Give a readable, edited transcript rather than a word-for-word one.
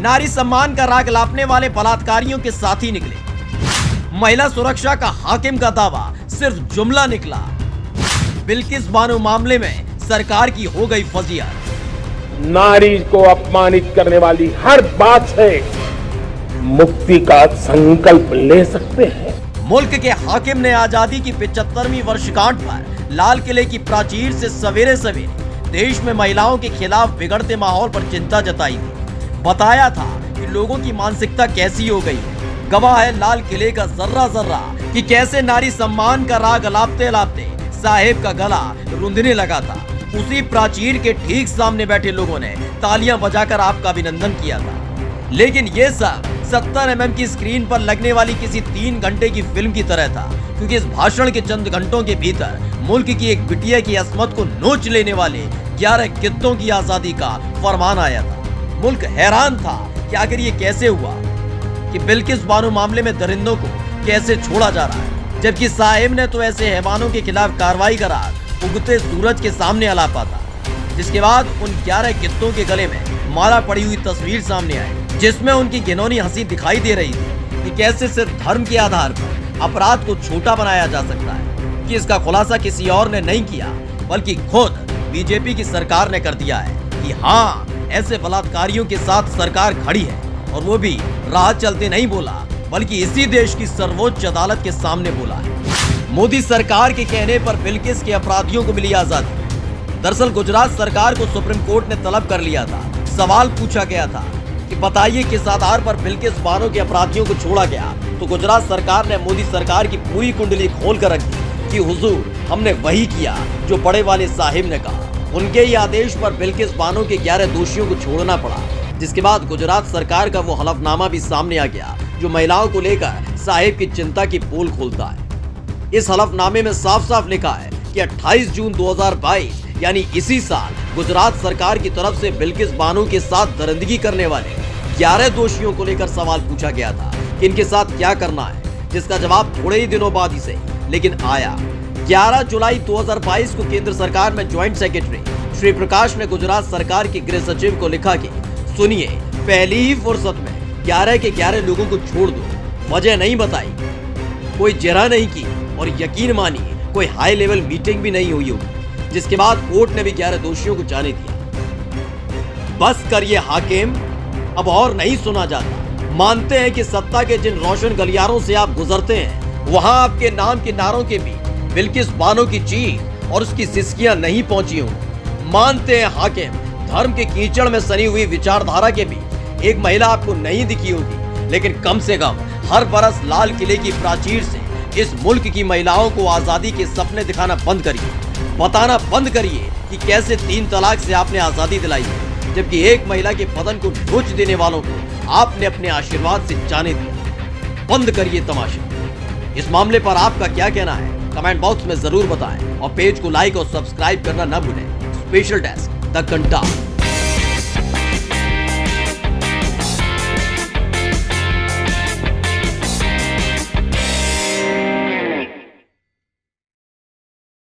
नारी सम्मान का राग लापने वाले बलात्कारियों के साथी निकले। महिला सुरक्षा का हाकिम का दावा सिर्फ जुमला निकला। बिल्किस बानो मामले में सरकार की हो गई फजीहत। नारी को अपमानित करने वाली हर बात से मुक्ति का संकल्प ले सकते हैं। मुल्क के हाकिम ने आजादी की 75वीं वर्षगांठ पर लाल किले की प्राचीर से सवेरे सवेरे देश में महिलाओं के खिलाफ बिगड़ते माहौल पर चिंता जताई थी। बताया था कि लोगों की मानसिकता कैसी हो गई है। गवाह है लाल किले का जर्रा जर्रा कि कैसे नारी सम्मान का राग लापते लापते साहेब का गला रुंधने लगा था। उसी प्राचीर के ठीक सामने बैठे लोगों ने तालियां बजाकर आपका अभिनंदन किया था। लेकिन ये सब 70 mm की स्क्रीन पर लगने वाली किसी 3 घंटे की फिल्म की तरह था, क्योंकि इस भाषण के चंद घंटों के भीतर मुल्क की एक बिटिया की असमत को नोच लेने वाले 11 गिद्धों की आजादी का फरमान आया था। मुल्क हैरान था कि आखिर ये कैसे हुआ कि बिल्किस बानो मामले में दरिंदों को कैसे छोड़ा जा रहा है, जबकि साहिब ने तो ऐसे हैवानों के खिलाफ कार्रवाई करा उगते सूरज के सामने अलापा था। जिसके बाद उन 11 गिद्धों के गले में माला पड़ी हुई तस्वीर सामने आई, जिसमें उनकी घिनौनी हंसी दिखाई दे रही थी कि कैसे सिर्फ धर्म के आधार पर अपराध को छोटा बनाया जा सकता है। कि इसका खुलासा किसी और ने नहीं किया बल्कि खुद बीजेपी की सरकार ने कर दिया है कि हाँ, ऐसे बलात्कारियों के साथ सरकार खड़ी है। और वो भी राह चलते नहीं बोला बल्कि इसी देश की सर्वोच्च अदालत के सामने बोला है। मोदी सरकार के कहने पर बिल्किस के अपराधियों को मिली आजादी। दरअसल गुजरात सरकार को सुप्रीम कोर्ट ने तलब कर लिया था। सवाल पूछा गया था कि बताइए किस आधार पर बिल्किस बानो के अपराधियों को छोड़ा गया, तो गुजरात सरकार ने मोदी सरकार की पूरी कुंडली खोल कर रख दी कि हुजूर, हमने वही किया जो बड़े वाले साहिब ने कहा। उनके ही आदेश पर बिल्किस बानो के 11 दोषियों को छोड़ना पड़ा। जिसके बाद गुजरात सरकार का वो हलफनामा भी सामने आ गया जो महिलाओं को लेकर साहिब की चिंता की पोल खोलता है। इस हलफनामे में साफ साफ लिखा है कि 28 जून 2022 यानी इसी साल गुजरात सरकार की तरफ से बिल्किस बानो के साथ दरिंदगी करने वाले 11 दोषियों को लेकर सवाल पूछा गया था कि इनके साथ क्या करना है, जिसका जवाब थोड़े ही दिनों बाद ही से लेकिन आया। 11 जुलाई 2022 को केंद्र सरकार में ज्वाइंट सेक्रेटरी श्री प्रकाश ने गुजरात सरकार के गृह सचिव को लिखा कि सुनिए, पहली ही फुर्सत में 11 के 11 लोगों को छोड़ दो। वजह नहीं बताई, कोई जरा नहीं की और यकीन मानिए कोई हाई लेवल मीटिंग भी नहीं हुई होगी। जिसके बाद कोर्ट ने भी 11 दोषियों को जाने दिया। बस करिए हाकिम, अब और नहीं सुना जाता। मानते हैं कि सत्ता के जिन रोशन गलियारों से आप गुजरते हैं वहां आपके नाम के नारों के भी बिल्किस बानो की चीख और उसकी सिसकियां नहीं पहुंची हों। मानते हैं हाकिम, धर्म के कीचड़ में सनी हुई विचारधारा के भी एक महिला आपको नहीं दिखी होगी, लेकिन कम से कम हर बरस लाल किले की प्राचीर से इस मुल्क की महिलाओं को आजादी के सपने दिखाना बंद करिए। बताना बंद करिए कि कैसे 3 तलाक से आपने आजादी दिलाई है, जबकि एक महिला के बदन को नोच देने वालों को आपने अपने आशीर्वाद से जाने दिया। बंद करिए तमाशा। इस मामले पर आपका क्या कहना है, कमेंट बॉक्स में जरूर बताएं और पेज को लाइक और सब्सक्राइब करना न भूलें। स्पेशल डेस्क द घंटा।